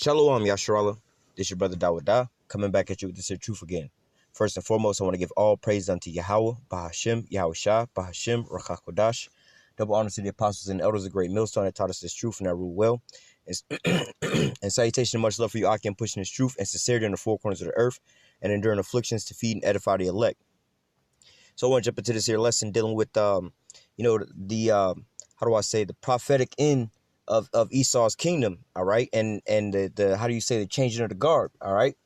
Shalom, Yasharallah. This your brother Dawada, coming back at you with this here truth again. First and foremost, I want to give all praise unto Yahweh, Bahashim, Yahweh Shah, Bahashim, Rachakodash. Double honor to the apostles and elders, a great millstone that taught us this truth and that rule well. And salutation and much love for you, Akim, pushing this truth and sincerity in the four corners of the earth and enduring afflictions to feed and edify the elect. So I want to jump into this here lesson dealing with, how do I say, the prophetic end of Esau's kingdom, all right, and the how do you say, the changing of the guard, all right.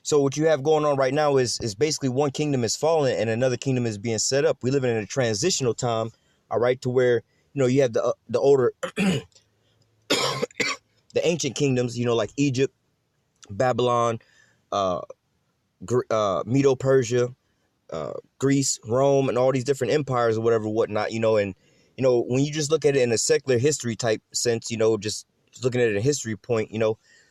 So what you have going on right now is basically one kingdom is falling and another kingdom is being set up. We live in a transitional time, all right, to where you have the older the ancient kingdoms, like Egypt, Babylon, Medo-Persia, Greece, Rome, and all these different empires or whatever, whatnot, and when you just look at it in a secular history type sense, just looking at it in a history point,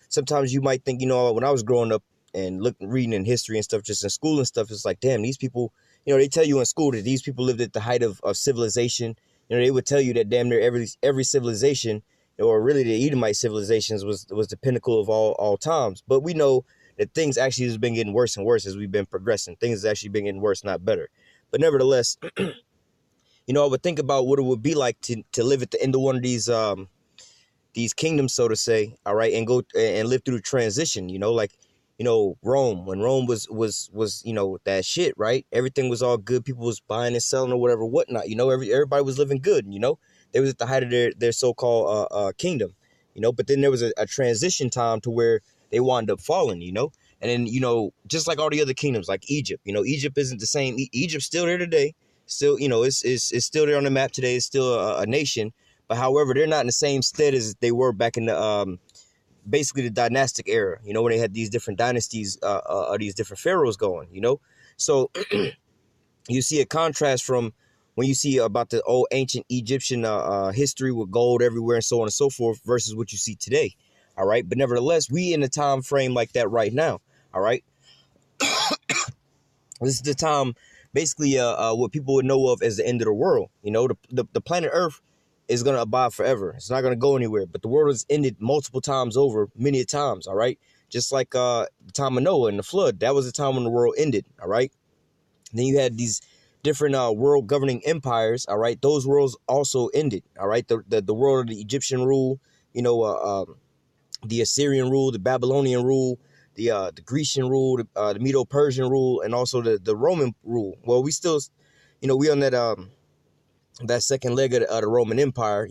sometimes you might think, when I was growing up and reading in history and stuff, just in school and stuff, it's like, damn, these people, they tell you in school that these people lived at the height of civilization. They would tell you that damn near every civilization, or really the Edomite civilizations, was the pinnacle of all times. But we know that things actually has been getting worse and worse as we've been progressing. Things has actually been getting worse, not better. But nevertheless, I would think about what it would be like to live at the end of one of these kingdoms, so to say, all right, and go and live through the transition, Rome, when Rome was that shit, right? Everything was all good. People was buying and selling or whatever, whatnot, everybody was living good, they was at the height of their so-called kingdom, but then there was a transition time to where they wound up falling, and then, just like all the other kingdoms, like Egypt, Egypt isn't the same. Egypt's still there today. Still, it's still there on the map today. It's still a nation, but however, they're not in the same stead as they were back in the basically the dynastic era. When they had these different dynasties, these different pharaohs going. So you see a contrast from when you see about the old ancient Egyptian history with gold everywhere and so on and so forth versus what you see today. All right, but nevertheless, we in a time frame like that right now. All right, this is the time. Basically, what people would know of as the end of the world. The planet Earth is going to abide forever. It's not going to go anywhere. But the world has ended multiple times over, many times, all right? Just like the time of Noah and the flood. That was the time when the world ended, all right? And then you had these different world governing empires, all right? Those worlds also ended, all right? The world of the Egyptian rule, the Assyrian rule, the Babylonian rule, the Grecian rule, the Medo-Persian rule, and also the Roman rule. Well, we still, we on that second leg of the Roman Empire,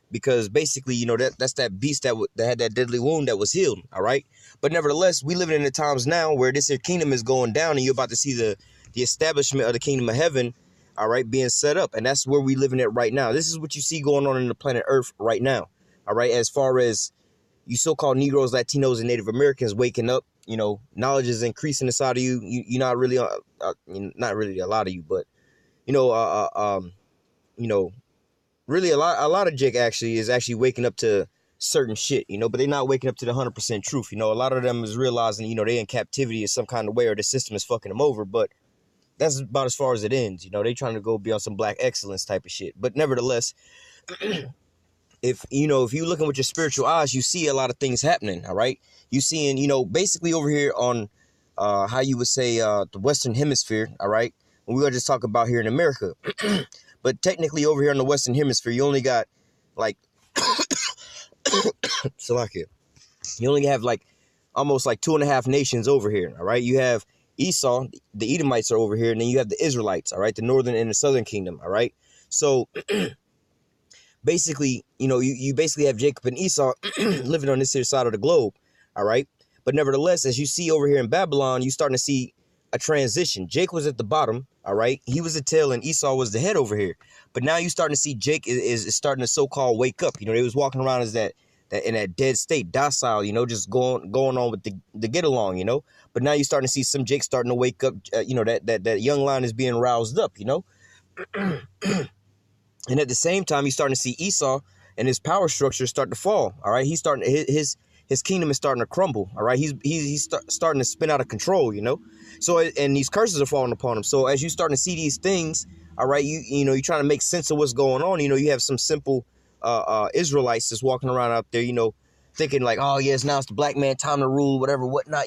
because basically, that's that beast that had that deadly wound that was healed. All right. But nevertheless, we live in the times now where this here kingdom is going down and you're about to see the establishment of the kingdom of heaven, all right, being set up. And that's where we living at right now. This is what you see going on in the planet Earth right now. All right. As far as you so-called Negroes, Latinos, and Native Americans waking up, knowledge is increasing inside of you. You're not really, not really a lot of you, but, really a lot of Jake actually is actually waking up to certain shit, but they're not waking up to the 100% truth. A lot of them is realizing, they in captivity in some kind of way or the system is fucking them over, but that's about as far as it ends. They trying to go be on some black excellence type of shit. But nevertheless, if you looking with your spiritual eyes, you see a lot of things happening. All right. You seeing, basically over here on how you would say the Western Hemisphere. All right. And we're going to just talk about here in America. But technically over here in the Western Hemisphere, you only got like Salakia. You only have like almost like 2.5 nations over here. All right. You have Esau, the Edomites are over here. And then you have the Israelites. All right. The northern and the southern kingdom. All right. So basically, you basically have Jacob and Esau living on this here side of the globe, all right? But nevertheless, as you see over here in Babylon, you're starting to see a transition. Jake was at the bottom, all right? He was the tail and Esau was the head over here. But now you're starting to see Jake is starting to so-called wake up. They was walking around as that in that dead state, docile, just going on with the get along, But now you're starting to see some Jake starting to wake up, that young lion is being roused up, And at the same time, you're starting to see Esau and his power structure start to fall. All right, he's starting his kingdom is starting to crumble. All right, he's starting to spin out of control. So and these curses are falling upon him. So as you starting to see these things, all right, you're trying to make sense of what's going on. You have some simple Israelites that's walking around out there, thinking like, oh yes, now it's the black man time to rule, whatever, whatnot,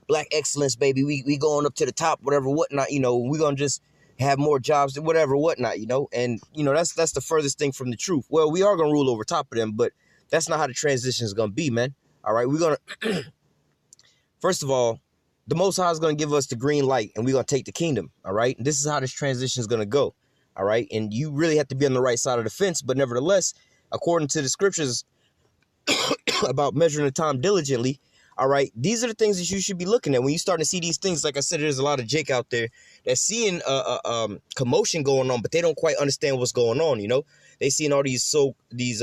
black excellence, baby. We going up to the top, whatever, whatnot, we're gonna just have more jobs, whatever, whatnot, and that's the furthest thing from the truth. Well, we are gonna rule over top of them, but that's not how the transition is gonna be, man. All right, we're gonna first of all, the Most High is gonna give us the green light, and we're gonna take the kingdom. All right, and this is how this transition is gonna go. All right, and you really have to be on the right side of the fence, but nevertheless, according to the scriptures about measuring the time diligently, all right, these are the things that you should be looking at when you start to see these things. Like I said, there's a lot of Jake out there that's seeing commotion going on, but they don't quite understand what's going on. They seeing all these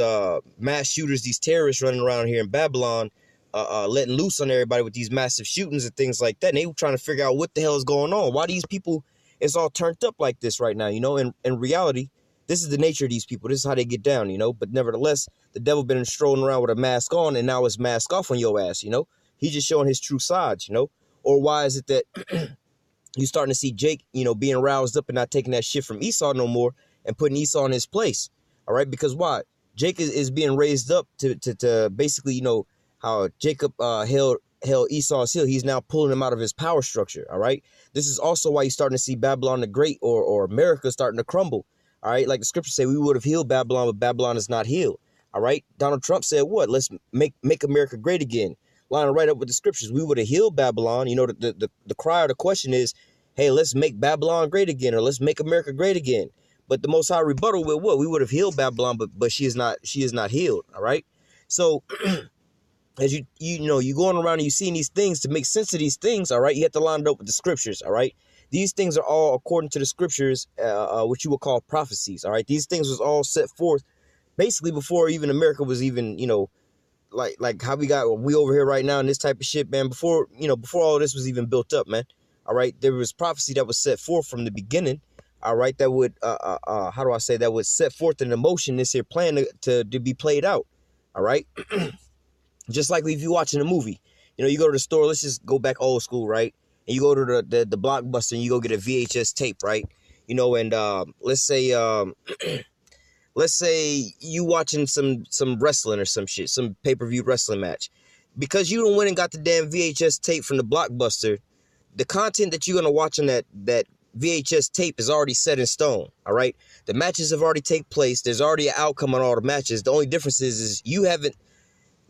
mass shooters, these terrorists running around here in Babylon, letting loose on everybody with these massive shootings and things like that. And they were trying to figure out what the hell is going on. Why these people is all turned up like this right now? In reality, this is the nature of these people. This is how they get down. But nevertheless, the devil been strolling around with a mask on, and now it's mask off on your ass. He's just showing his true sides, Or why is it that you're starting to see Jake, being roused up and not taking that shit from Esau no more and putting Esau in his place? All right, because why? Jake is being raised up to basically, how Jacob held Esau's heel. He's now pulling him out of his power structure. All right, this is also why you're starting to see Babylon the Great or America starting to crumble. All right, like the scriptures say, we would have healed Babylon, but Babylon is not healed. All right, Donald Trump said what? Let's make America great again. Lining right up with the scriptures, we would have healed Babylon. The cry or the question is, hey, let's make Babylon great again, or let's make America great again. But the Most High rebuttal with what? We would have healed Babylon, but she is not healed. All right. So as you going around and you seeing these things, to make sense of these things, all right, you have to line it up with the scriptures. All right. These things are all according to the scriptures, what you would call prophecies. All right. These things was all set forth basically before even America was even, like how we over here right now and this type of shit, man. Before all this was even built up, man. All right, there was prophecy that was set forth from the beginning. All right, that would how do I say, that would set forth an emotion, this here plan to be played out. All right, just like if you're watching a movie, you go to the store. Let's just go back old school, right? And you go to the Blockbuster and you go get a VHS tape, right? And let's say you watching some wrestling or some shit, some pay-per-view wrestling match. Because you done went and got the damn VHS tape from the Blockbuster, the content that you're going to watch on that VHS tape is already set in stone, all right? The matches have already taken place. There's already an outcome on all the matches. The only difference is you haven't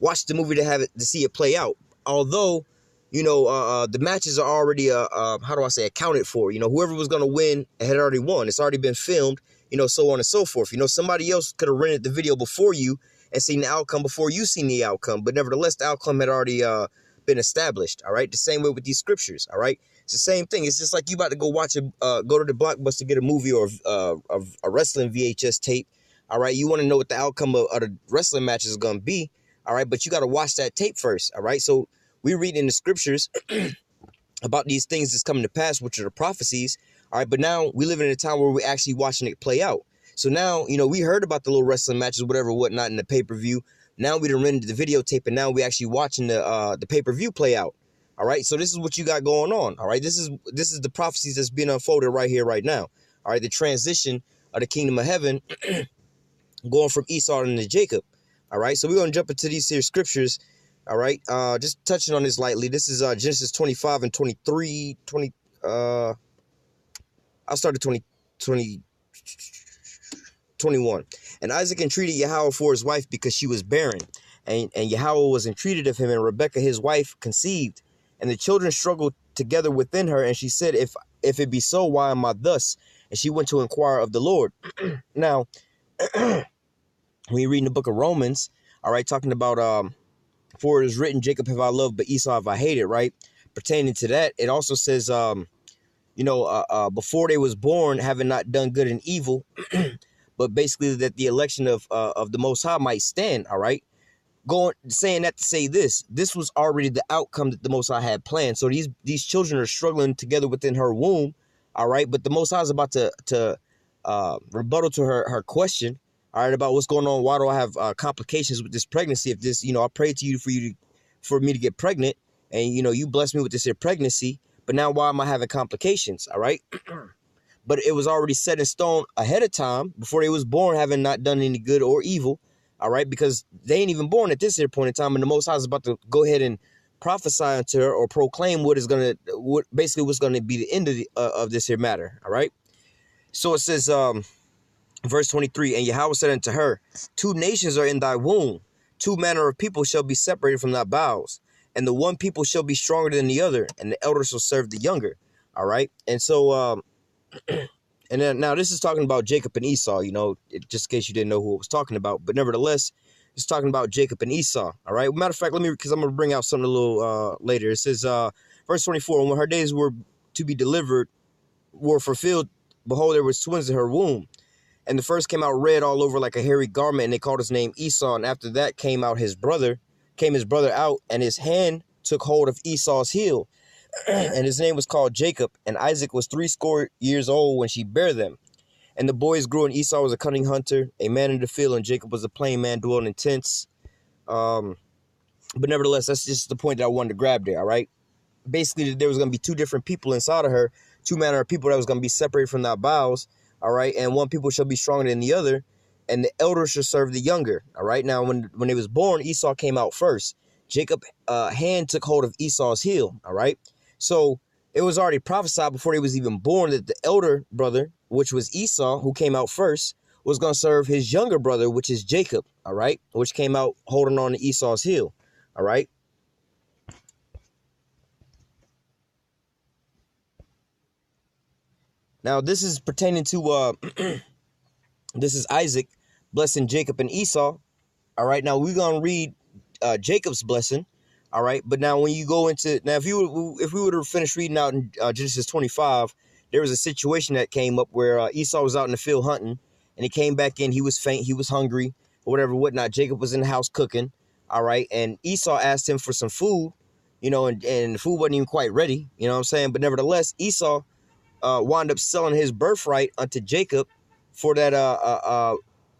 watched the movie to see it play out. Although, the matches are already, how do I say, accounted for. Whoever was going to win had already won. It's already been filmed. So on and so forth. Somebody else could have rented the video before you and seen the outcome before you seen the outcome. But nevertheless, the outcome had already been established. All right. The same way with these scriptures. All right. It's the same thing. It's just like you about to go go to the Blockbuster to get a movie or a wrestling VHS tape. All right. You want to know what the outcome of the wrestling match is going to be. All right. But you got to watch that tape first. All right. So we read in the scriptures about these things that's coming to pass, which are the prophecies. All right, but now we live in a time where we're actually watching it play out. So now, we heard about the little wrestling matches, whatever, whatnot, in the pay-per-view. Now we done rented the videotape, and now we actually watching the pay-per-view play out. All right, so this is what you got going on. All right, this is the prophecies that's being unfolded right here, right now. All right, the transition of the kingdom of heaven going from Esau into Jacob. All right, so we're going to jump into these here scriptures. All right, just touching on this lightly. This is Genesis 25 and 23, I'll start at 21. And Isaac entreated Yahweh for his wife because she was barren. And Yahweh was entreated of him, and Rebekah his wife conceived. And the children struggled together within her. And she said, if it be so, why am I thus? And she went to inquire of the Lord. Now, when you read in the book of Romans, all right, talking about, for it is written, Jacob have I loved, but Esau have I hated, right? Pertaining to that, it also says, before they was born, having not done good and evil, but basically that the election of the Most High might stand. All right, saying that to say this was already the outcome that the Most High had planned. So these children are struggling together within her womb. All right, but the Most High is about to rebuttal to her question. All right, about what's going on. Why do I have complications with this pregnancy? If this, I prayed to you for me to get pregnant, and you blessed me with this here pregnancy. But now why am I having complications? All right. But it was already set in stone ahead of time before they was born, having not done any good or evil. all right, because they ain't even born at this here point in time, and the Most High is about to go ahead and prophesy unto her or proclaim what's going to be the end of this here matter, all right? So it says, verse 23, and Yahweh said unto her, 2 nations are in thy womb, 2 manner of people shall be separated from thy bowels, and the one people shall be stronger than the other, and the elder shall serve the younger. All right. And so, and then now this is talking about Jacob and Esau, just in case you didn't know who it was talking about. But nevertheless, it's talking about Jacob and Esau. All right. Matter of fact, because I'm going to bring out something a little later. It says, verse 24, and when her days were to be delivered were fulfilled, behold, there was twins in her womb. And the first came out red all over like a hairy garment, and they called his name Esau. And after that came his brother out, and his hand took hold of Esau's heel, and his name was called Jacob. And Isaac was 80 years old when she bare them. And the boys grew, and Esau was a cunning hunter, a man in the field, and Jacob was a plain man dwelling in tents. But nevertheless, that's just the point that I wanted to grab there, all right? Basically, there was going to be 2 different people inside of her, 2 manner of people that was going to be separated from thy bowels. All right, and one people shall be stronger than the other, and the elder shall serve the younger. All right, now when he was born, Esau came out first. Jacob's hand took hold of Esau's heel. All right, so it was already prophesied before he was even born that the elder brother, which was Esau, who came out first, was going to serve his younger brother, which is Jacob. All right, which came out holding on to Esau's heel. All right. Now, this is pertaining to, this is Isaac blessing Jacob and Esau. All right. Now, we're going to read Jacob's blessing. All right. But now when you go into, now, if we would have finished reading out in Genesis 25, there was a situation that came up where Esau was out in the field hunting, and he came back in. He was faint. He was hungry, or whatever, whatnot. Jacob was in the house cooking. All right. And Esau asked him for some food, and the food wasn't even quite ready. You know what I'm saying? But nevertheless, Esau wound up selling his birthright unto Jacob for that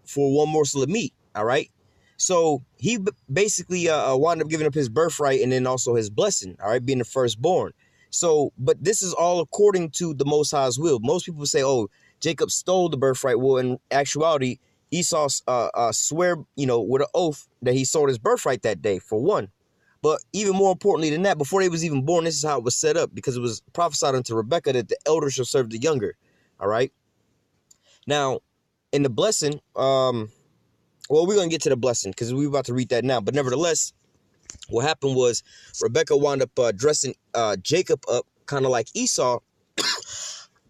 for one morsel of meat. All right, so he basically wound up giving up his birthright and then also his blessing. All right, being the firstborn. So, but this is all according to the Most High's will. Most people say, "Oh, Jacob stole the birthright." Well, in actuality, Esau swear, with an oath that he sold his birthright that day, for one. But even more importantly than that, before they was even born, this is how it was set up, because it was prophesied unto Rebekah that the elder shall serve the younger. All right. Now, in the blessing, well, we're going to get to the blessing because we're about to read that now. But nevertheless, what happened was Rebekah wound up dressing Jacob up kind of like Esau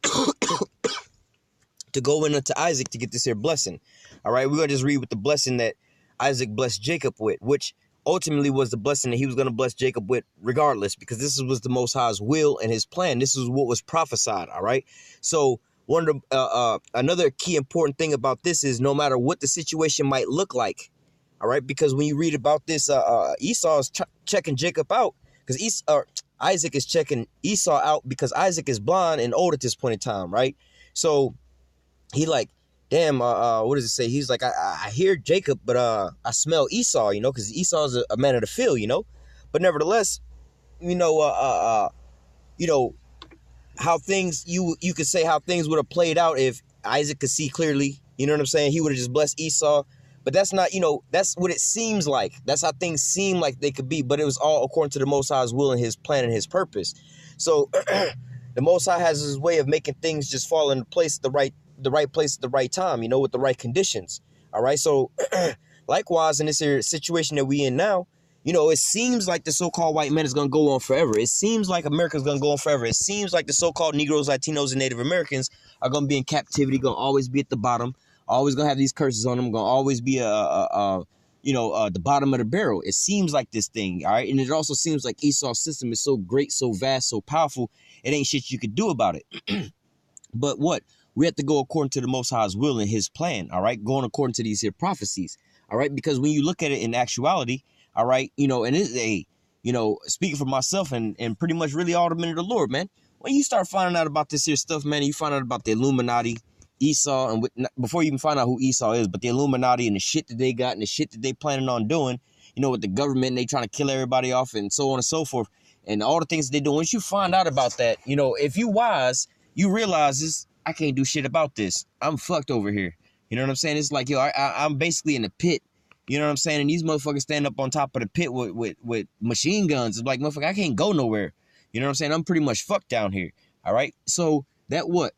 to go in unto Isaac to get this here blessing. All right. We're going to just read with the blessing that Isaac blessed Jacob with, which ultimately was the blessing that he was going to bless Jacob with regardless, because this was the Most High's will and his plan. This is what was prophesied. All right. So one of the, another key important thing about this is no matter what the situation might look like. All right. Because when you read about this, Esau is checking Jacob out because Isaac is checking Esau out because Isaac is blind and old at this point in time. Right. So he like, damn, what does it say? He's like, I hear Jacob, but I smell Esau, because Esau is a man of the field, But nevertheless, how things, you could say how things would have played out if Isaac could see clearly, you know what I'm saying? He would have just blessed Esau. But that's not, that's what it seems like. That's how things seem like they could be. But it was all according to the Most High's will and his plan and his purpose. So the Most High has his way of making things just fall into place the right place at the right time, with the right conditions. All right. So likewise, in this situation that we in now, it seems like the so-called white man is going to go on forever. It seems like America is going to go on forever. It seems like the so-called Negroes, Latinos, and Native Americans are going to be in captivity, going to always be at the bottom, always going to have these curses on them, going to always be the bottom of the barrel. It seems like this thing. All right. And it also seems like Esau's system is so great, so vast, so powerful. It ain't shit you could do about it. But what? We have to go according to the Most High's will and his plan, all right? Going according to these here prophecies, all right? Because when you look at it in actuality, all right, and it's speaking for myself and pretty much really all the men of the Lord, man, when you start finding out about this here stuff, man, you find out about the Illuminati, Esau, and before you even find out who Esau is, but the Illuminati and the shit that they got and the shit that they planning on doing, with the government, and they trying to kill everybody off and so on and so forth, and all the things that they do. Once you find out about that, if you wise, you realize this. I can't do shit about this. I'm fucked over here. You know what I'm saying? It's like, I'm basically in a pit, You know what I'm saying? And these motherfuckers stand up on top of the pit with machine guns. It's like, motherfucker, I can't go nowhere. You know what I'm saying? I'm pretty much fucked down here. All right. So that what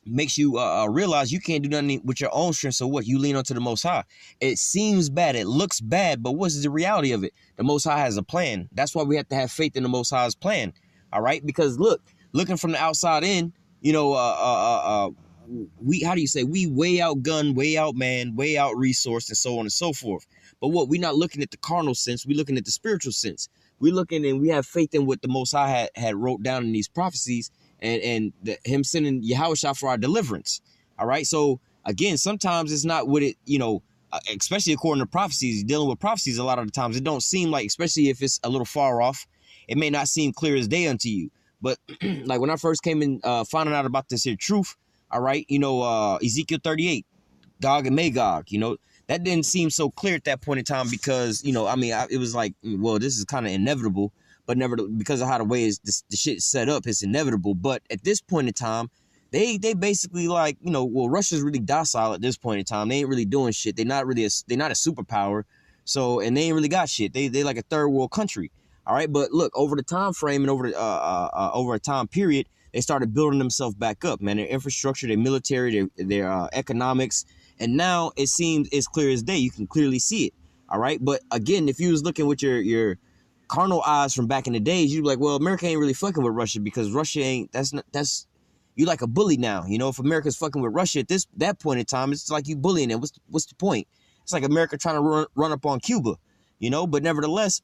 makes you realize you can't do nothing with your own strength. So what? You lean onto the Most High. It seems bad. It looks bad. But what's the reality of it? The Most High has a plan. That's why we have to have faith in the Most High's plan. All right. Because look, looking from the outside in, you know, we, how do you say, we way outgunned, way outmanned, way out resourced, and so on and so forth. But what, we're not looking at the carnal sense, we're looking at the spiritual sense. We're looking and we have faith in what the Most High had wrote down in these prophecies, and him sending Yahushua for our deliverance. All right. So again, sometimes it's not what it, you know, especially according to prophecies, dealing with prophecies, a lot of the times it don't seem like, especially if it's a little far off, it may not seem clear as day unto you. But like when I first came in, finding out about this here truth, all right, you know, Ezekiel 38, Gog and Magog, you know, that didn't seem so clear at that point in time because, you know, I mean, it was like, well, this is kind of inevitable, but never, because of how the way the shit is set up, it's inevitable. But at this point in time, they basically like, you know, well, Russia's really docile at this point in time. They ain't really doing shit. They're not a superpower. So, and they ain't really got shit. They like a third world country. All right. But look, over the time frame and over a time period, they started building themselves back up, man. Their infrastructure, their military, their economics. And now it seems it's clear as day. You can clearly see it. All right. But again, if you was looking with your carnal eyes from back in the days, you'd be like, well, America ain't really fucking with Russia because Russia ain't, that's you like a bully now. You know, if America's fucking with Russia at that point in time, it's like you bullying them. What's the point? It's like America trying to run up on Cuba, you know, but nevertheless,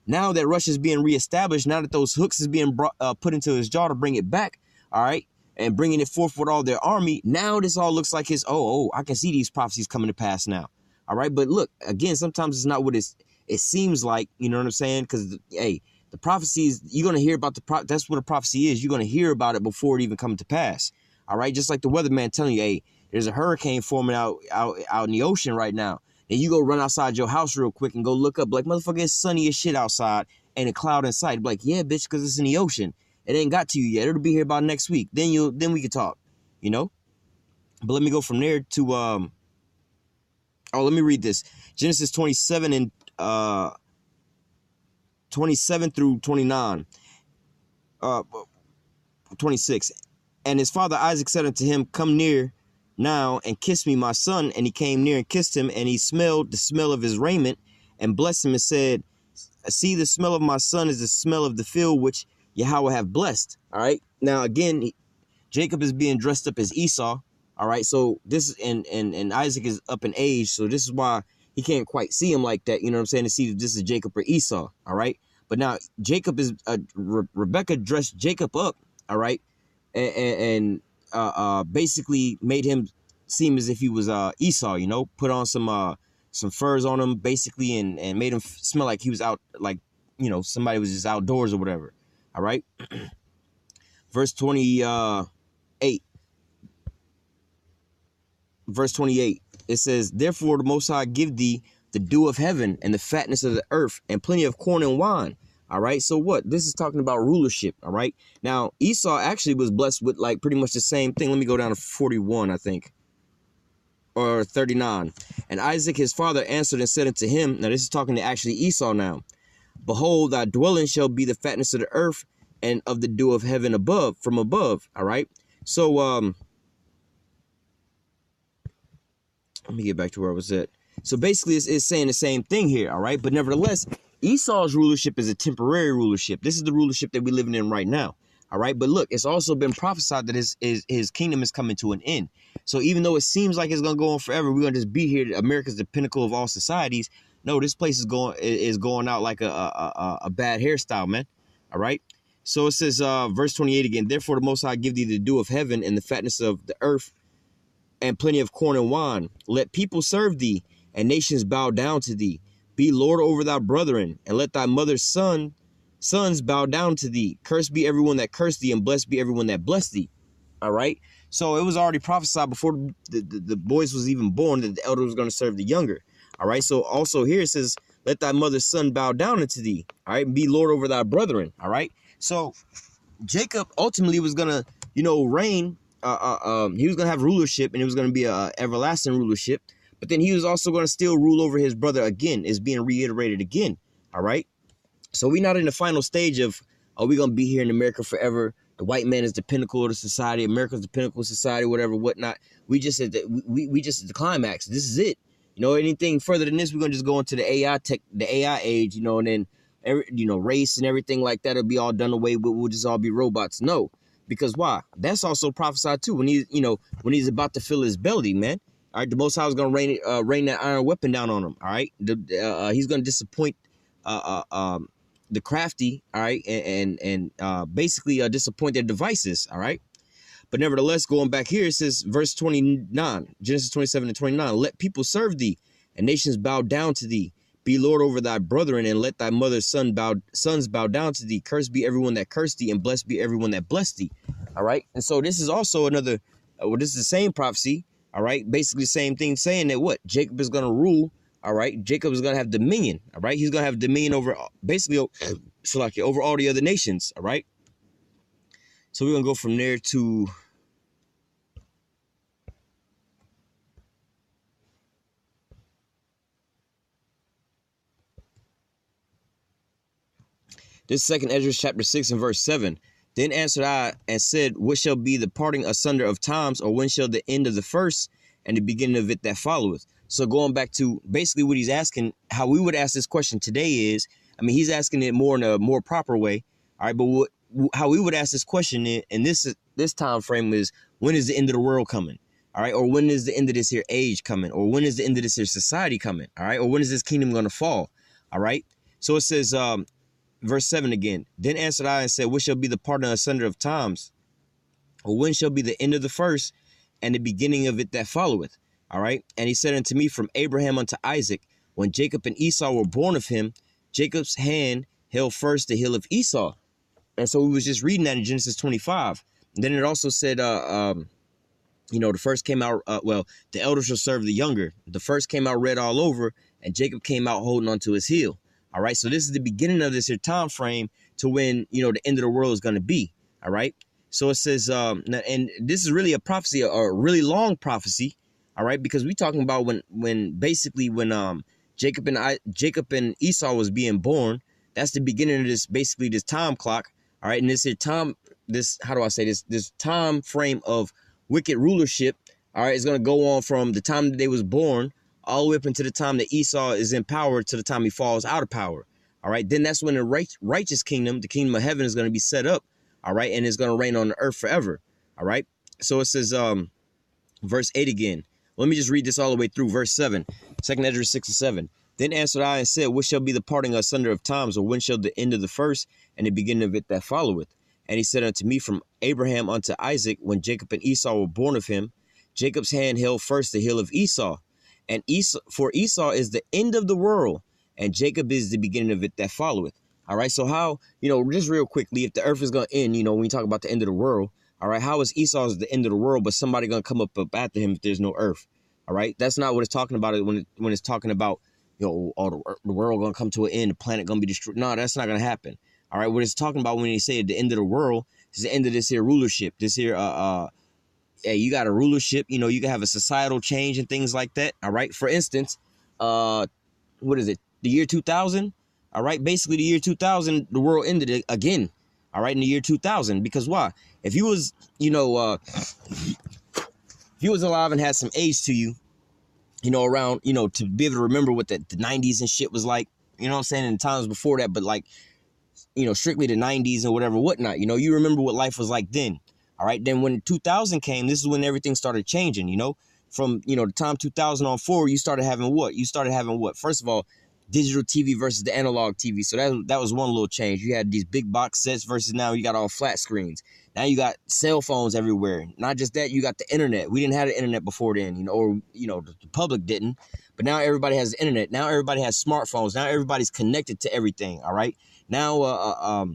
now that Russia's being reestablished, now that those hooks is being put into his jaw to bring it back, all right, and bringing it forth with all their army, now this all looks like his, I can see these prophecies coming to pass now, all right? But look, again, sometimes it's not what it seems like, you know what I'm saying? Because, hey, the prophecies, you're going to hear about that's what a prophecy is. You're going to hear about it before it even comes to pass, all right? Just like the weatherman telling you, hey, there's a hurricane forming out in the ocean right now. And you go run outside your house real quick and go look up, like, motherfucker, it's sunny as shit outside and a cloud in sight. Be like, yeah, bitch, because it's in the ocean. It ain't got to you yet. It'll be here by next week. Then we can talk, you know? But let me go from there to, let me read this. Genesis 27 and 27 through 29. 26. And his father Isaac said unto him, come near now and kiss me, my son. And he came near and kissed him, and he smelled the smell of his raiment and blessed him and said, see, the smell of my son is the smell of the field which Yahweh have blessed. All right. Now, again, Jacob is being dressed up as Esau. All right. So this and Isaac is up in age. So this is why he can't quite see him like that. You know what I'm saying? To see if this is Jacob or Esau. All right. But now Jacob is Rebecca dressed Jacob up. All right. And basically made him seem as if he was Esau, you know, put on some furs on him basically and made him smell like he was out, like, you know, somebody was just outdoors or whatever. All right. Verse 28. Verse 28. It says, therefore the Most High give thee the dew of heaven and the fatness of the earth and plenty of corn and wine. All right. So what? This is talking about rulership. All right. Now, Esau actually was blessed with like pretty much the same thing. Let me go down to 41, I think, or 39. And Isaac, his father, answered and said unto him, now this is talking to actually Esau now, behold, thy dwelling shall be the fatness of the earth and of the dew of heaven above, from above. All right. So, let me get back to where I was at. So basically it's saying the same thing here. All right. But nevertheless, Esau's rulership is a temporary rulership. This is the rulership that we're living in right now. All right. But look, it's also been prophesied that his kingdom is coming to an end. So even though it seems like it's going to go on forever, we're going to just be here. America's the pinnacle of all societies. No, this place is going out like a bad hairstyle, man. All right. So it says, verse 28 again, therefore the Most High give thee the dew of heaven and the fatness of the earth and plenty of corn and wine. Let people serve thee and nations bow down to thee. Be Lord over thy brethren, and let thy mother's sons bow down to thee. Cursed be everyone that cursed thee, and blessed be everyone that blessed thee. All right. So it was already prophesied before the boys was even born that the elder was going to serve the younger. All right. So also here it says, let thy mother's son bow down unto thee. All right. And be Lord over thy brethren. All right. So Jacob ultimately was going to, you know, reign. He was going to have rulership, and it was going to be a everlasting rulership. But then he was also going to still rule over his brother again. Is being reiterated again. All right. So we're not in the final stage of, are we going to be here in America forever? The white man is the pinnacle of the society. America's the pinnacle of society, whatever, whatnot. We just at we just at the climax. This is it. Anything further than this, we're gonna just go into the AI age, and then race and everything like that will be all done away with. We'll just all be robots. No, because why? That's also prophesied too. When he's about to fill his belly, man. All right, the Most High is gonna rain that iron weapon down on him. All right, he's gonna disappoint the crafty. All right, and basically disappoint their devices. All right. But nevertheless, going back here, it says, verse 29, Genesis 27:29, let people serve thee, and nations bow down to thee. Be Lord over thy brethren, and let thy mother's sons bow down to thee. Cursed be everyone that cursed thee, and blessed be everyone that blessed thee. All right. And so this is also another, this is the same prophecy. All right. Basically the same thing, saying that what? Jacob is going to rule. All right. Jacob is going to have dominion. All right. He's going to have dominion over basically over all the other nations. All right. So we're going to go from there to this second Ezra chapter 6 and verse 7. Then answered I and said, what shall be the parting asunder of times, or when shall the end of the first and the beginning of it that followeth? So going back to basically what he's asking, how we would ask this question today is, he's asking it more in a more proper way. All right, but how we would ask this question in this time frame is, when is the end of the world coming? All right, or when is the end of this here age coming? Or when is the end of this here society coming? All right, or when is this kingdom going to fall? All right, so it says, verse 7 again. Then answered I and said, what shall be the parting asunder of times? Or when shall be the end of the first and the beginning of it that followeth? All right. And he said unto me, from Abraham unto Isaac, when Jacob and Esau were born of him, Jacob's hand held first the heel of Esau. And so we was just reading that in Genesis 25. And then it also said, the first came out, the elder shall serve the younger. The first came out red all over, and Jacob came out holding onto his heel. All right. So this is the beginning of this here time frame to when, the end of the world is going to be. All right. So it says, and this is really a prophecy, a really long prophecy. All right. Because we talking about when Jacob and Esau was being born. That's the beginning of this time clock. All right. And this time frame of wicked rulership. All right. Is going to go on from the time that they was born all the way up into the time that Esau is in power to the time he falls out of power. All right. Then that's when the righteous kingdom, the kingdom of heaven, is going to be set up. All right. And it's going to reign on the earth forever. All right. So it says, verse 8 again. Let me just read this all the way through. Verse 7, 2 Ezra 6 and 7. Then answered I and said, what shall be the parting asunder of times, or when shall the end of the first and the beginning of it that followeth? And he said unto me, from Abraham unto Isaac, when Jacob and Esau were born of him, Jacob's hand held first the heel of Esau. And Esau is the end of the world, and Jacob is the beginning of it that followeth. All right. So how, just real quickly, if the earth is going to end, when we talk about the end of the world, all right, how is Esau's the end of the world, but somebody going to come up after him if there's no earth? All right. That's not what it's talking about when it's talking about, the world going to come to an end, the planet going to be destroyed. No, that's not going to happen. All right. What it's talking about when they say at the end of the world is the end of this here rulership, this here, hey, you got a rulership, you can have a societal change and things like that. All right. For instance, what is it? The year 2000. All right. Basically, the year 2000, the world ended it again. All right. In the year 2000, because why? If you was, if you was alive and had some age to you, around, to be able to remember what the 90s and shit was like, what I'm saying, in times before that, but like, strictly the 90s and whatever, whatnot, you remember what life was like then. All right. Then when 2000 came, this is when everything started changing, from, the time 2000 on forward, you started having what? First of all, digital TV versus the analog TV. So that was one little change. You had these big box sets versus now you got all flat screens. Now you got cell phones everywhere. Not just that, you got the internet. We didn't have the internet before then, or, the public didn't. But now everybody has the internet. Now everybody has smartphones. Now everybody's connected to everything. All right. Now,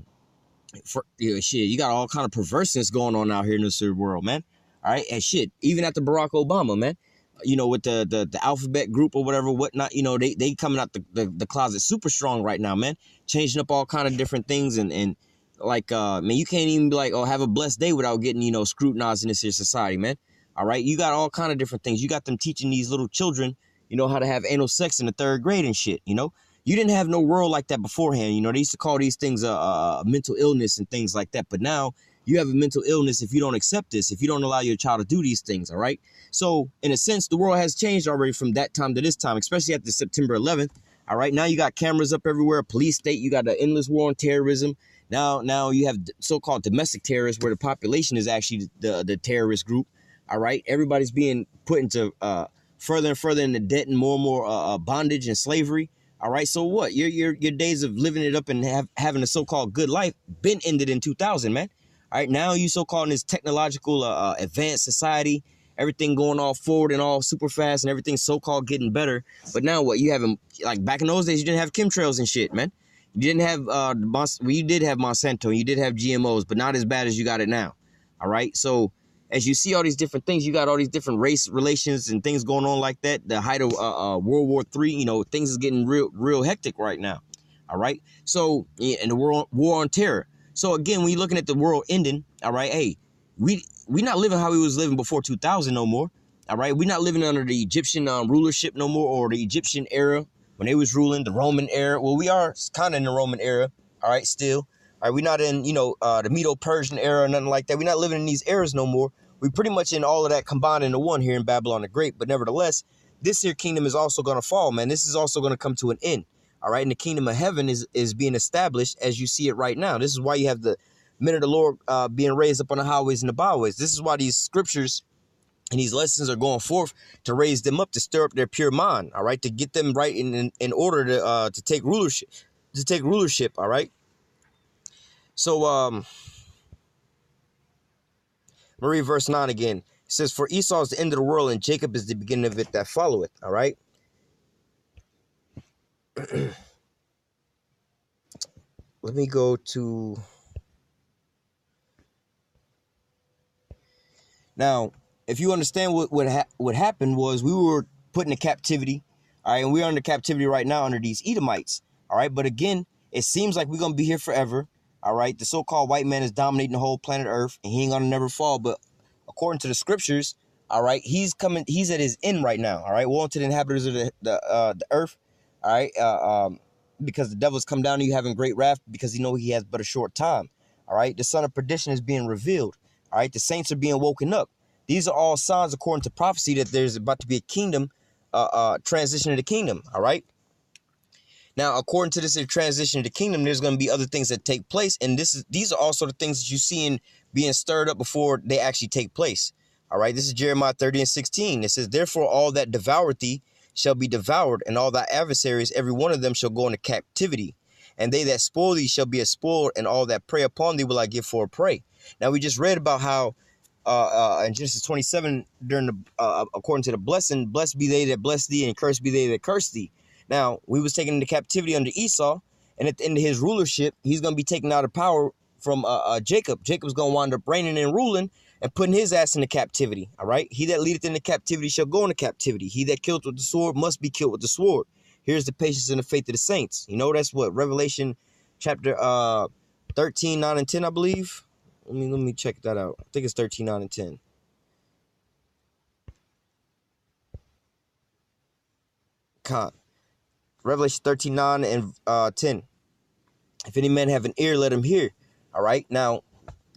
you got all kind of perverseness going on out here in this world, man. All right. And shit, even after Barack Obama, man, with the alphabet group or whatever, whatnot, they coming out the closet super strong right now, man, changing up all kind of different things. And like, man, you can't even be like, oh, have a blessed day without getting, scrutinized in this here society, man. All right. You got all kind of different things. You got them teaching these little children, how to have anal sex in the third grade and shit. You didn't have no world like that beforehand. They used to call these things a mental illness and things like that. But now you have a mental illness if you don't accept this, if you don't allow your child to do these things. All right. So in a sense, the world has changed already from that time to this time, especially after September 11th. All right. Now you got cameras up everywhere, police state. You got the endless war on terrorism. Now you have so-called domestic terrorists, where the population is actually the terrorist group. All right. Everybody's being put into further and further into debt and more bondage and slavery. All right. So what? Your days of living it up and having a so-called good life been ended in 2000, man. All right. Now you so-called in this technological advanced society, everything going all forward and all super fast and everything so-called getting better. But now what? You have, like back in those days, you didn't have chemtrails and shit, man. You didn't have you did have Monsanto, you did have GMOs, but not as bad as you got it now. All right. So as you see all these different things, you got all these different race relations and things going on like that. The height of World War III, things is getting real hectic right now. All right. So, and the war on terror. So again, when you're looking at the world ending, all right, hey, we not living how we was living before 2000 no more. All right. We're not living under the Egyptian rulership no more, or the Egyptian era when they was ruling, the Roman era. Well, we are kind of in the Roman era. All right. Still. All right, we're not in, the Medo-Persian era or nothing like that. We're not living in these eras no more. We pretty much in all of that combined into one here in Babylon the Great. But nevertheless, this here kingdom is also going to fall, man. This is also going to come to an end. All right. And the kingdom of heaven is being established as you see it right now. This is why you have the men of the Lord being raised up on the highways and the byways. This is why these scriptures and these lessons are going forth to raise them up, to stir up their pure mind. All right. To get them right in order to take rulership, All right. So, I'm gonna read verse 9 again. It says, for Esau is the end of the world, and Jacob is the beginning of it that followeth. All right. Let me go to. Now, if you understand what happened was we were put into captivity. All right. And we are under captivity right now under these Edomites. All right. But again, it seems like we're going to be here forever. All right. The so-called white man is dominating the whole planet Earth, and he ain't going to never fall. But according to the scriptures, all right, he's at his end right now. All right. Woe unto the inhabitants of the earth. All right. Because the devil's come down to you having great wrath, because he has but a short time. All right. The son of perdition is being revealed. All right. The saints are being woken up. These are all signs according to prophecy that there's about to be a kingdom, transition to the kingdom. All right. Now, according to this transition to the kingdom, there's going to be other things that take place. And these are also the things that you see being stirred up before they actually take place. All right. This is Jeremiah 30:16. It says, therefore, all that devoured thee shall be devoured, and all thy adversaries, every one of them shall go into captivity. And they that spoil thee shall be spoiled, and all that prey upon thee will I give for a prey. Now, we just read about how in Genesis 27, during according to the blessing, blessed be they that bless thee, and cursed be they that curse thee. Now, we was taken into captivity under Esau, and at the end of his rulership, he's going to be taken out of power from Jacob. Jacob's going to wind up reigning and ruling and putting his ass into captivity. All right. He that leadeth into captivity shall go into captivity. He that killeth with the sword must be killed with the sword. Here's the patience and the faith of the saints. That's what Revelation chapter 13, 9, and 10, I believe. Let me check that out. I think it's 13, 9, and 10. God. Revelation 13, 9, and 10. If any man have an ear, let him hear. All right. Now,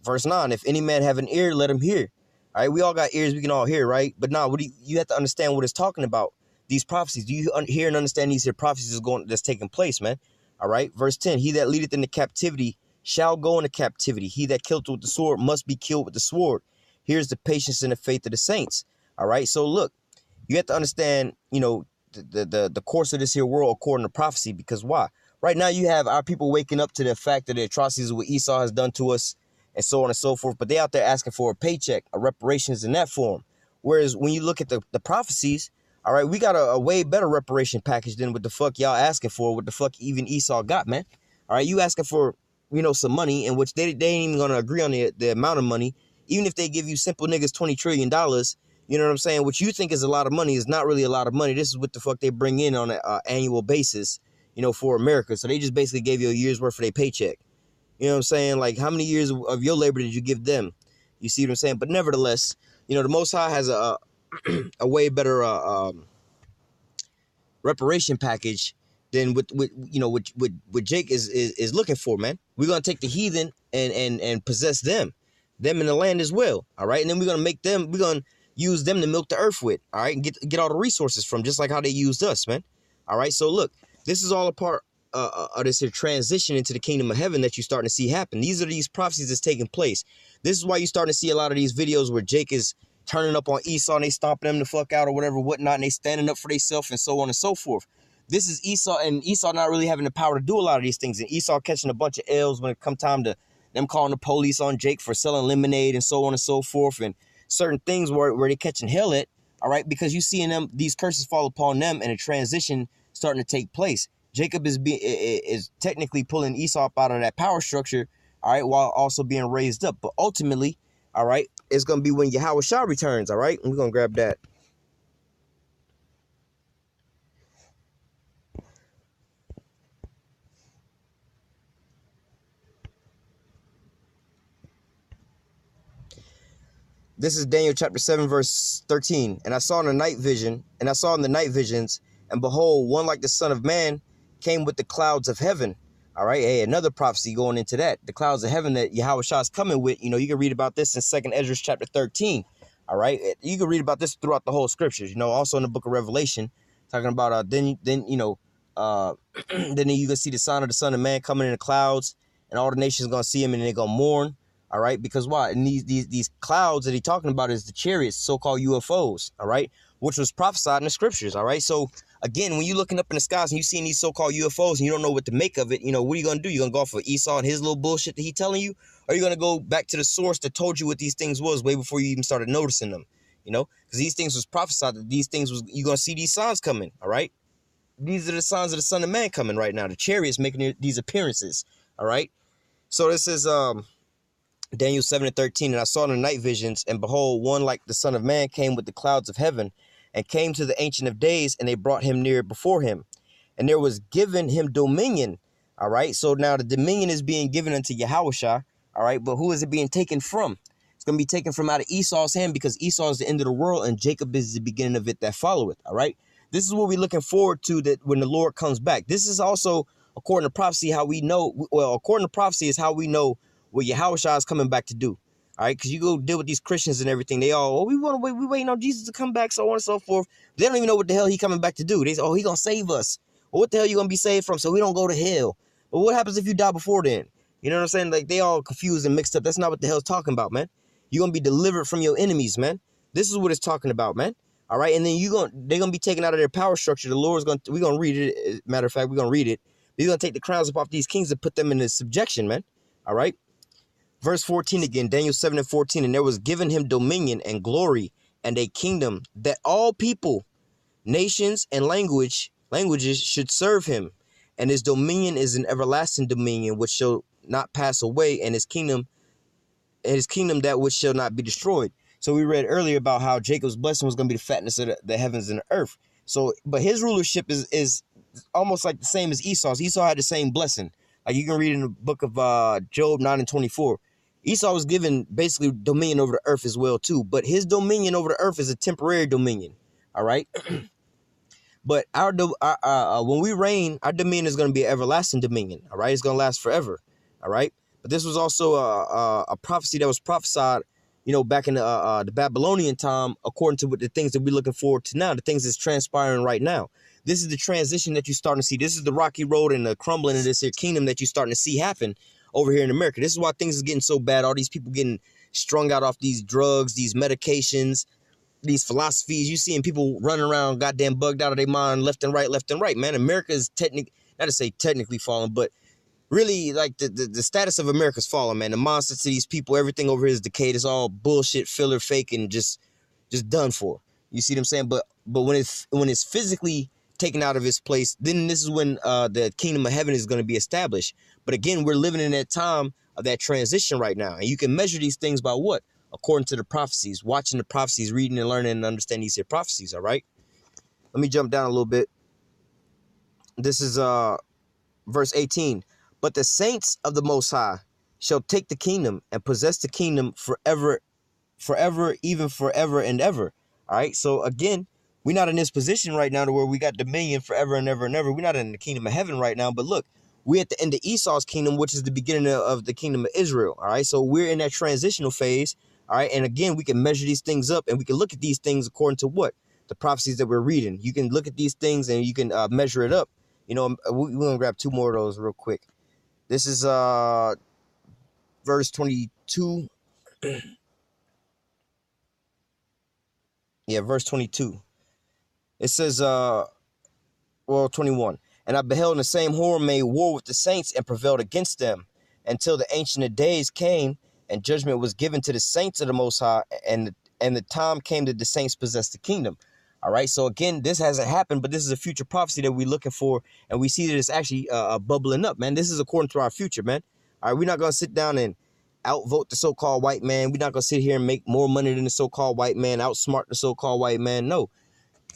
verse 9. If any man have an ear, let him hear. All right. We all got ears. We can all hear, right? But now, you have to understand what it's talking about. These prophecies. Do you hear and understand these prophecies that's taking place, man? All right. Verse 10. He that leadeth into captivity shall go into captivity. He that killeth with the sword must be killed with the sword. Here's the patience and the faith of the saints. All right. So look, you have to understand, the course of this here world according to prophecy. Because why? Right now you have our people waking up to the fact that the atrocities of what Esau has done to us, and so on and so forth. But they out there asking for a paycheck, a reparations in that form. Whereas when you look at the prophecies, all right, we got a way better reparation package than what the fuck y'all asking for, what the fuck even Esau got, man. All right, you asking for, some money in which they ain't even going to agree on the amount of money. Even if they give you simple niggas $20 trillion, you know what I'm saying? What you think is a lot of money is not really a lot of money. This is what the fuck they bring in on an annual basis, for America. So they just basically gave you a year's worth of their paycheck. You know what I'm saying? Like, how many years of your labor did you give them? You see what I'm saying? But nevertheless, the Most High has a way better reparation package than what Jake is looking for, man. We're gonna take the heathen and possess them in the land as well. All right, and then we're gonna use them to milk the earth with. All right, and get all the resources from, just like how they used us, man. All right, so look, this is all a part of this here transition into the kingdom of heaven that you're starting to see happen. These are these prophecies that's taking place. This is why you're starting to see a lot of these videos where Jake is turning up on Esau and they stomping them the fuck out or whatever, whatnot, and they standing up for themselves and so on and so forth. This is Esau, and Esau not really having the power to do a lot of these things, and Esau catching a bunch of L's when it come time to them calling the police on Jake for selling lemonade and so on and so forth, and certain things where they catching hell at, all right, because you seeing them, these curses fall upon them and a transition starting to take place. Jacob is technically pulling Esau up out of that power structure, all right, while also being raised up. But ultimately, all right, it's going to be when Yahweh Shah returns, all right? And we're going to grab that. This is Daniel chapter 7, verse 13. And I saw in the night vision, and behold, one like the Son of Man came with the clouds of heaven. All right, hey, another prophecy going into that. The clouds of heaven that Yahweh Shah is coming with. You can read about this in 2nd Ezra chapter 13. All right, you can read about this throughout the whole scriptures. Also in the book of Revelation, talking about then then you can see the sign of the Son of Man coming in the clouds, and all the nations gonna see him and they're gonna mourn. All right, because why? And these clouds that he's talking about is the chariots, so-called UFOs, all right, which was prophesied in the scriptures, all right? So, again, when you're looking up in the skies and you seeing these so-called UFOs and you don't know what to make of it, what are you going to do? You're going to go off of Esau and his little bullshit that he's telling you? Or are you going to go back to the source that told you what these things was way before you even started noticing them, Because these things was prophesied that these things was, you're going to see these signs coming, all right? These are the signs of the Son of Man coming right now. The chariots making these appearances, all right? So this is... Daniel 7 and 13, and I saw in the night visions, and behold, one like the Son of Man came with the clouds of heaven, and came to the Ancient of Days, and they brought him near before him. And there was given him dominion. All right, so now the dominion is being given unto Yahushua. All right, but who is it being taken from? It's going to be taken from out of Esau's hand, because Esau is the end of the world, and Jacob is the beginning of it that followeth. All right, this is what we're looking forward to, that when the Lord comes back. This is also, according to prophecy, how we know, according to prophecy is how we know what Yahushua is coming back to do. All right, because you go deal with these Christians and everything. They all, we want to wait, we waiting on Jesus to come back, so on and so forth. They don't even know what the hell he coming back to do. They say, he gonna save us. Well, what the hell you gonna be saved from so we don't go to hell? But what happens if you die before then? You know what I'm saying? Like, they all confused and mixed up. That's not what the hell's talking about, man. You're gonna be delivered from your enemies, man. This is what it's talking about, man. All right, and then they're gonna be taken out of their power structure. The Lord's we're gonna read it. Matter of fact, we're gonna read it. He's gonna take the crowns up off these kings and put them in subjection, man. All right. Verse 14 again, Daniel 7 and 14, and there was given him dominion and glory and a kingdom, that all people, nations, and languages should serve him. And his dominion is an everlasting dominion which shall not pass away, and his kingdom that which shall not be destroyed. So we read earlier about how Jacob's blessing was going to be the fatness of the heavens and the earth. So, but his rulership is almost like the same as Esau's. Esau had the same blessing. Like you can read in the book of Job 9 and 24. Esau was given basically dominion over the earth as well too, but his dominion over the earth is a temporary dominion. All right, but when we reign, our dominion is going to be an everlasting dominion. All right, it's going to last forever. All right, but this was also a prophecy that was prophesied, back in the Babylonian time, according to what the things that we're looking forward to now, the things that's transpiring right now. This is the transition that you're starting to see. This is the rocky road and the crumbling of this here kingdom that you're starting to see happen over here in America. This is why things are getting so bad. All these people getting strung out off these drugs, these medications, these philosophies. You seeing people running around goddamn bugged out of their mind left and right. Man, America is not to say technically falling, but really, like, the status of America's falling, man. The mindset to these people, everything over here is decayed. It's all bullshit, filler, fake, and just done for. You see what I'm saying? But when it's physically taken out of its place, then this is when the kingdom of heaven is going to be established. But again, we're living in that time of that transition right now. And you can measure these things by what? According to the prophecies, watching the prophecies, reading and learning and understanding these here prophecies, all right? Let me jump down a little bit. This is verse 18. But the saints of the Most High shall take the kingdom and possess the kingdom forever, even forever and ever. All right. So again, We're not in this position right now to where we got dominion forever and ever and ever. We're not in the kingdom of heaven right now. But look, we're at the end of Esau's kingdom, which is the beginning of the kingdom of Israel. All right. So we're in that transitional phase. All right. And again, we can measure these things up and we can look at these things according to what? The prophecies that we're reading. You can look at these things and you can measure it up. You know, we're going to grab two more of those real quick. This is verse 22. Yeah, verse 22. It says, 21. And I beheld in the same horror made war with the saints and prevailed against them until the Ancient of Days came and judgment was given to the saints of the Most High, and the time came that the saints possess the kingdom. All right. So again, this hasn't happened, but this is a future prophecy that we're looking for, and we see that it's actually bubbling up, man. This is according to our future, man. All right. We're not going to sit down and outvote the so-called white man. We're not going to sit here and make more money than the so-called white man, outsmart the so-called white man. No.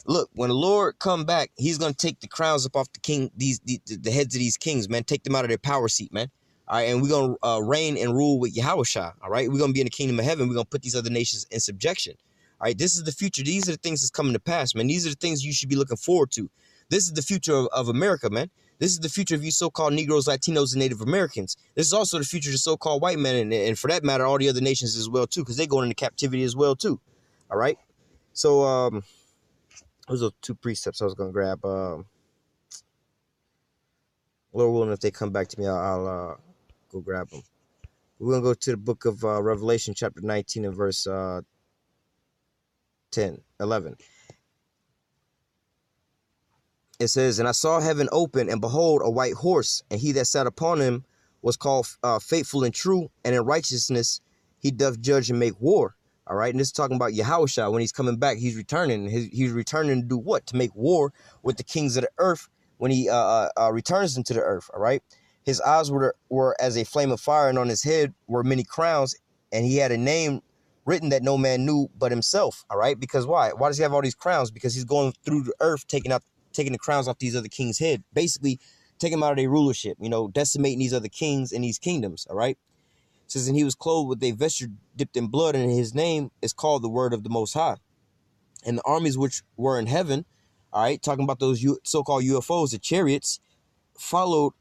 Look, when the Lord come back, he's going to take the crowns up off the heads of these kings, man. Take them out of their power seat, man. All right, and we're going to reign and rule with Yahushua, all right? We're going to be in the kingdom of heaven. We're going to put these other nations in subjection. All right, this is the future. These are the things that's coming to pass, man. These are the things you should be looking forward to. This is the future of America, man. This is the future of you so-called Negroes, Latinos, and Native Americans. This is also the future of the so-called white men, and for that matter, all the other nations as well, too, because they're going into captivity as well, too. All right? So, those are two precepts I was going to grab. Lord willing, if they come back to me, I'll go grab them. We're going to go to the book of Revelation, chapter 19 and verse 11. It says, and I saw heaven open, and behold, a white horse, and he that sat upon him was called faithful and true, and in righteousness he doth judge and make war. All right, and this is talking about Yahushua. When he's coming back, he's returning. He's returning to do what? To make war with the kings of the earth when he returns into the earth. All right, his eyes were as a flame of fire, and on his head were many crowns, and he had a name written that no man knew but himself. All right, because why? Why does he have all these crowns? Because he's going through the earth, taking the crowns off these other kings' head, basically taking them out of their rulership. You know, decimating these other kings and these kingdoms. All right. It says, and he was clothed with a vesture dipped in blood, and his name is called the Word of the Most High. And the armies which were in heaven, all right, talking about those so-called UFOs, the chariots, followed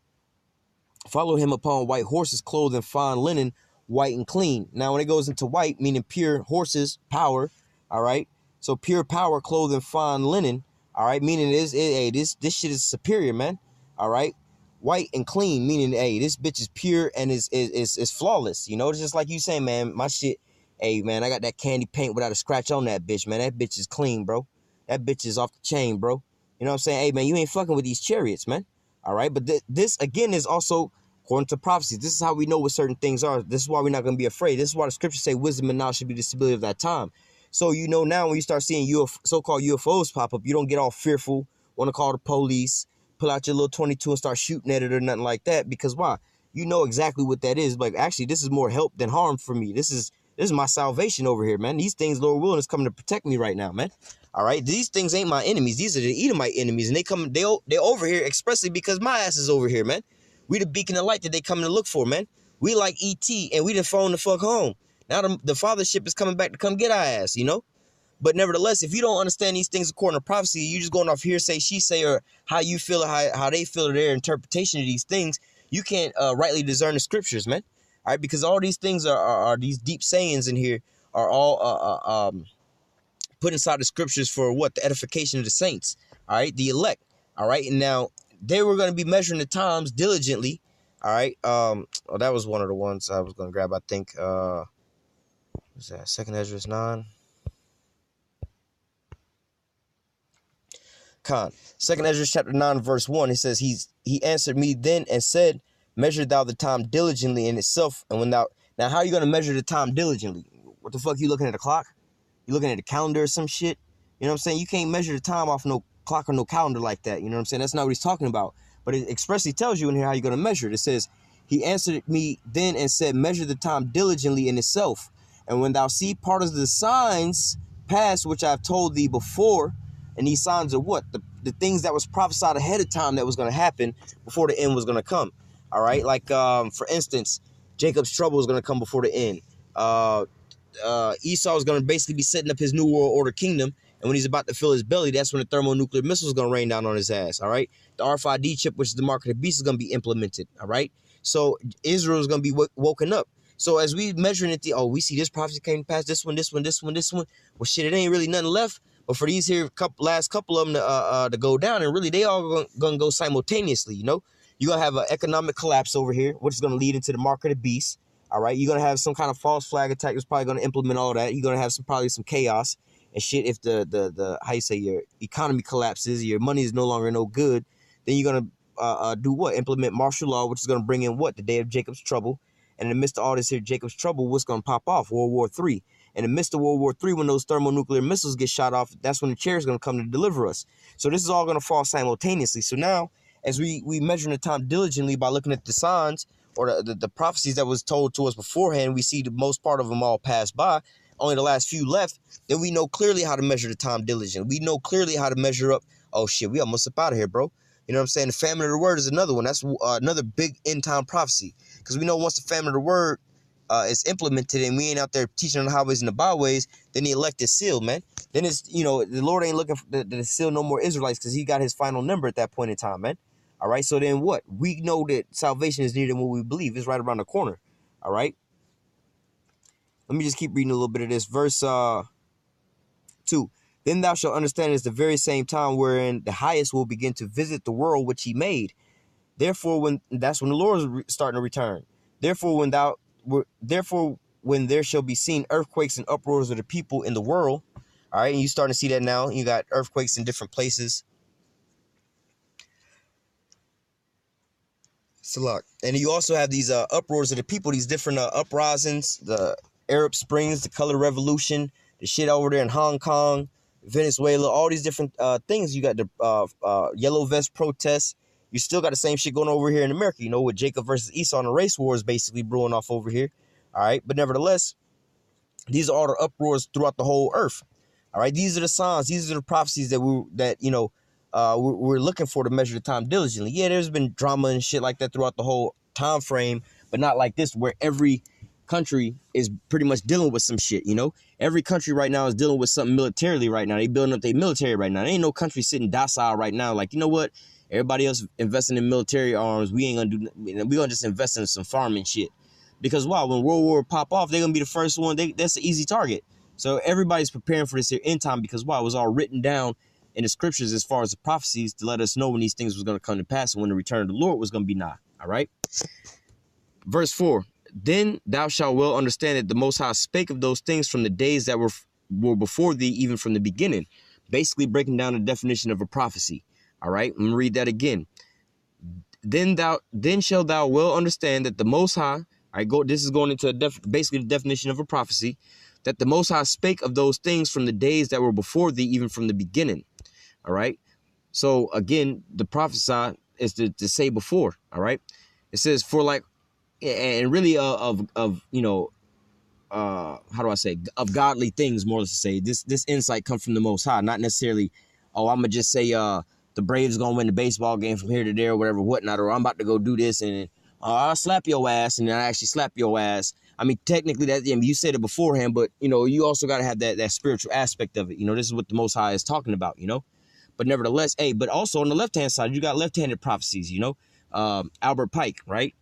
him upon white horses, clothed in fine linen, white and clean. Now, when it goes into white, meaning pure horses, power, all right, so pure power, clothed in fine linen, all right, meaning this shit is superior, man, all right. White and clean, meaning, hey, this bitch is pure and is flawless. You know, it's just like you saying, man, my shit, hey, man, I got that candy paint without a scratch on that bitch, man. That bitch is clean, bro. That bitch is off the chain, bro. You know what I'm saying? Hey, man, you ain't fucking with these chariots, man. All right, but this, again, is also according to prophecy. This is how we know what certain things are. This is why we're not going to be afraid. This is why the scriptures say wisdom and knowledge should be the stability of that time. So, you know, now when you start seeing so-called UFOs pop up, you don't get all fearful, want to call the police, pull out your little 22 and start shooting at it or nothing like that. Because why? You know exactly what that is. Like, actually, this is more help than harm for me. This is my salvation over here, man. These things, Lord willing, is coming to protect me right now, man. All right, these things ain't my enemies. These are the Edomite enemies, and they over here expressly because my ass is over here, man. We the beacon of light that they coming to look for, man. We like ET, and we done phone the fuck home. Now the fathership is coming back to come get our ass, you know. But nevertheless, if you don't understand these things according to prophecy, you just going off hearsay, she say, or how you feel, how they feel, or their interpretation of these things, you can't rightly discern the scriptures, man. All right, because all these things are these deep sayings in here are all put inside the scriptures for what? The edification of the saints, all right, the elect, all right. And now they were going to be measuring the times diligently, all right. Oh, that was one of the ones I was going to grab. I think what's that? 2 Ezra 9. Con. 2 Ezra chapter 9 verse 1. It says he answered me then and said, measure thou the time diligently in itself, and when thou now how are you going to measure the time diligently? What the fuck, you looking at a clock? You looking at a calendar or some shit? You know what I'm saying? You can't measure the time off no clock or no calendar like that. You know what I'm saying? That's not what he's talking about. But it expressly tells you in here how you're going to measure it. It says, he answered me then and said, measure the time diligently in itself. And when thou see part of the signs pass, which I've told thee before, and these signs are what? The things that was prophesied ahead of time that was going to happen before the end was going to come. All right? Like, for instance, Jacob's trouble is going to come before the end. Esau is going to basically be setting up his new world order kingdom. And when he's about to fill his belly, that's when the thermonuclear missile is going to rain down on his ass, all right? The RFID chip, which is the mark of the beast, is going to be implemented, all right? So Israel is going to be woken up. So as we measuring it, we see this prophecy came to pass, this one. Well, shit, it ain't really nothing left. But for these here last couple of them to go down, and really they all gonna go simultaneously, you know? You're going to have an economic collapse over here, which is going to lead into the mark of the beast, all right? You're going to have some kind of false flag attack that's probably going to implement all that. You're going to have probably some chaos and shit if the how you say, your economy collapses, your money is no longer no good. Then you're going to do what? Implement martial law, which is going to bring in what? The day of Jacob's trouble. And in the midst of all this here, Jacob's trouble, what's going to pop off? World War III. In the midst of World War III, when those thermonuclear missiles get shot off, that's when the chair is going to come to deliver us. So this is all going to fall simultaneously. So now, as we measure the time diligently by looking at the signs or the prophecies that was told to us beforehand, we see the most part of them all pass by, only the last few left, then we know clearly how to measure the time diligently. We know clearly how to measure up, oh shit, we almost up out of here, bro. You know what I'm saying? The famine of the word is another one. That's another big end time prophecy. Because we know once the famine of the word is implemented and we ain't out there teaching on the highways and the byways, then the elect is sealed, man. Then it's, you know, the Lord ain't looking to seal no more Israelites because he got his final number at that point in time, man. All right, so then what? We know that salvation is needed when we believe. It's right around the corner. All right. Let me just keep reading a little bit of this. Verse 2. Then thou shalt understand it's the very same time wherein the highest will begin to visit the world which he made. Therefore, that's when the Lord is starting to return. Therefore, when there shall be seen earthquakes and uproars of the people in the world. All right, and you starting to see that now. You got earthquakes in different places. Salak. And you also have these uproars of the people, these different uprisings, the Arab Springs, the Color Revolution, the shit over there in Hong Kong, Venezuela, all these different things. You got the Yellow Vest protests. You still got the same shit going over here in America, you know, with Jacob versus Esau and the race wars basically brewing off over here. All right. But nevertheless, these are all the uproars throughout the whole earth. All right. These are the signs. These are the prophecies that we're looking for to measure the time diligently. Yeah, there's been drama and shit like that throughout the whole time frame, but not like this, where every country is pretty much dealing with some shit, you know? Every country right now is dealing with something militarily right now. They building up their military right now. There ain't no country sitting docile right now. Like, you know what? Everybody else investing in military arms. We ain't gonna do. We're gonna just invest in some farming shit. Because wow, when World War pop off, they're gonna be the first one. That's an easy target. So everybody's preparing for this here end time because wow, it was all written down in the scriptures as far as the prophecies to let us know when these things was gonna come to pass and when the return of the Lord was gonna be nigh. All right. Verse 4. Then thou shalt well understand that the Most High spake of those things from the days that were before thee, even from the beginning. Basically breaking down the definition of a prophecy. All right, I'm gonna read that again. Then shalt thou well understand that the Most High, this is going into basically the definition of a prophecy, that the Most High spake of those things from the days that were before thee, even from the beginning. All right. So again, the prophesy is to say before. All right. It says for like, and really of you know, how do I say, of godly things, more or less to say. This insight comes from the Most High, not necessarily, oh, I'm gonna just say the Braves gonna win the baseball game from here to there, or whatever, whatnot, or I'm about to go do this and I'll slap your ass, and then I actually slap your ass. I mean, technically that, you said it beforehand, but you know, you also got to have that spiritual aspect of it. You know, this is what the Most High is talking about. You know, but nevertheless, hey, but also on the left hand side, you got left-handed prophecies. You know, Albert Pike, right?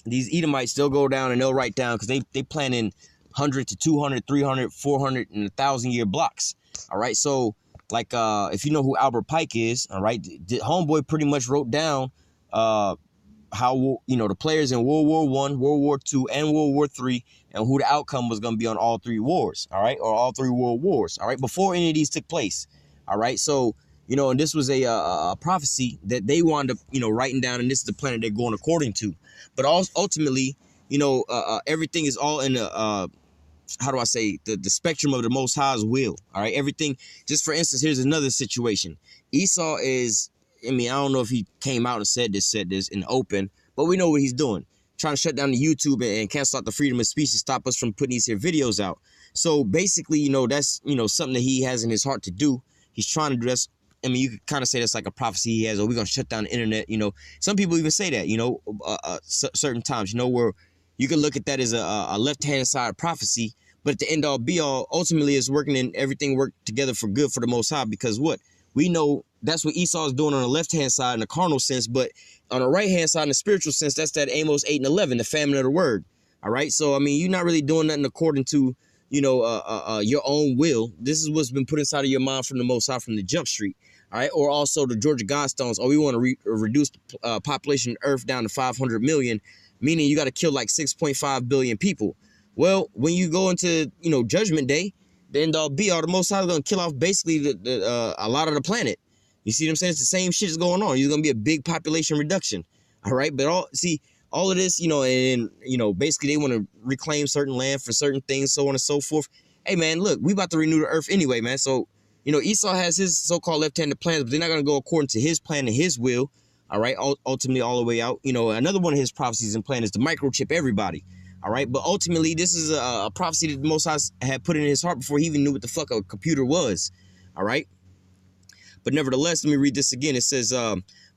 These Edomites still go down and they'll write down because they plan in 100 to 200, 300, 400, and 1,000-year blocks. All right, so like if you know who Albert Pike is, all right, the homeboy pretty much wrote down how, you know, the players in World War I, World War II, and World War III, and who the outcome was going to be on all three wars, all right, or all three world wars, all right, before any of these took place, all right. So, you know, and this was a prophecy that they wound up, you know, writing down, and this is the planet they're going according to. But ultimately, you know, everything is all in the how do I say, the spectrum of the Most High's will. All right, everything. Just for instance, here's another situation. Esau is, I mean, I don't know if he came out and said this in the open, but we know what he's doing. Trying to shut down the YouTube and cancel out the freedom of speech to stop us from putting these here videos out. So basically, you know, that's, you know, something that he has in his heart to do. He's trying to do this. I mean, you could kind of say that's like a prophecy he has, or we're going to shut down the internet. You know, some people even say that, you know, certain times, you know, where you can look at that as a left-hand side prophecy, But at the end all be all, ultimately it's working and everything worked together for good for the Most High, because what? We know that's what Esau is doing on the left-hand side in the carnal sense, but on the right-hand side in the spiritual sense, that's that Amos 8 and 11, the famine of the word. All right. So, I mean, you're not really doing nothing according to, your own will. This is what's been put inside of your mind from the Most High, from the jump street. All right. Or also the Georgia Guidestones. Oh, we want to reduce the population of Earth down to 500 million, meaning you got to kill like 6.5 billion people. Well, when you go into, Judgment Day, the end all be all, the Most High is going to kill off basically a lot of the planet. You see what I'm saying? It's the same shit is going on. There's going to be a big population reduction. All right. But all of this, and basically they want to reclaim certain land for certain things, so on and so forth. Hey, man, look, we about to renew the earth anyway, man. So, Esau has his so-called left-handed plans, but they're not going to go according to his plan and his will. All right. Ultimately, all the way out. Another one of his prophecies and plan is to microchip everybody. All right. But ultimately, this is a prophecy that the Most High had put in his heart before he even knew what the fuck a computer was. All right. But nevertheless, let me read this again. It says,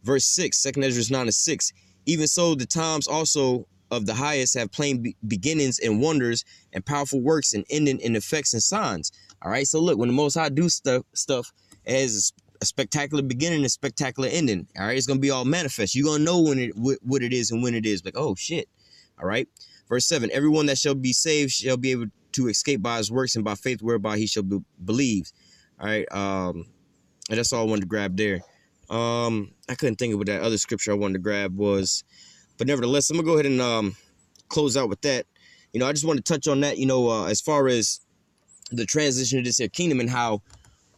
verse 6, 2 Ezra 9-6. Even so, the times also of the highest have plain beginnings and wonders and powerful works and ending in effects and signs. All right. So look, when the Most High do stuff, it has a spectacular beginning and a spectacular ending. All right. It's going to be all manifest. You're going to know what it is and when it is. Like, oh, shit. All right. Verse 7, everyone that shall be saved shall be able to escape by his works and by faith whereby he shall be believed. All right. And that's all I wanted to grab there. I couldn't think of what that other scripture I wanted to grab was, but nevertheless, I'm gonna go ahead and close out with that. I just want to touch on that. As far as the transition of this here kingdom and how,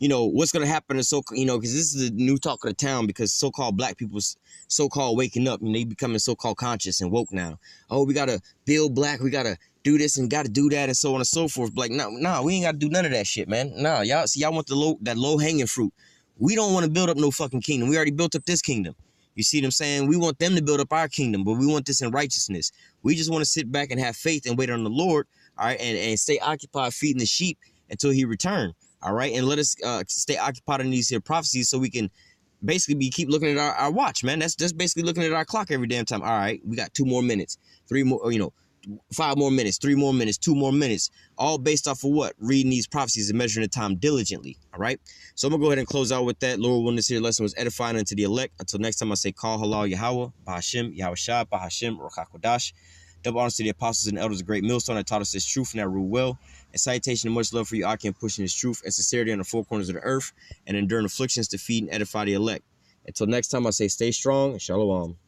what's gonna happen is because this is the new talk of the town, because so-called black people's so-called waking up and they becoming so-called conscious and woke now. Oh, we gotta build black, we gotta do this and gotta do that and so on and so forth. Like, no, we ain't gotta do none of that shit, man. Nah, y'all want that low hanging fruit. We don't want to build up no fucking kingdom. We already built up this kingdom. You see what I'm saying? We want them to build up our kingdom, but we want this in righteousness. We just want to sit back and have faith and wait on the Lord, all right, and stay occupied feeding the sheep until he return, all right? And let us stay occupied in these here prophecies so we can basically keep looking at our watch, man. That's just basically looking at our clock every damn time. All right, we got 2 more minutes, 3 more, 5 more minutes, 3 more minutes, 2 more minutes, all based off of what? Reading these prophecies and measuring the time diligently. All right. So I'm gonna go ahead and close out with that. Lord willing, this here lesson was edifying unto the elect. Until next time, I say, call halal Yahweh, Bahashim, Yahweh Shah, Bahashim, Rochakodash. Double honors to the apostles and elders of Great Millstone that taught us this truth and that rule well. And salutation and much love for you, I can pushing this truth and sincerity on the 4 corners of the earth and enduring afflictions to feed and edify the elect. Until next time, I say, stay strong and shalom.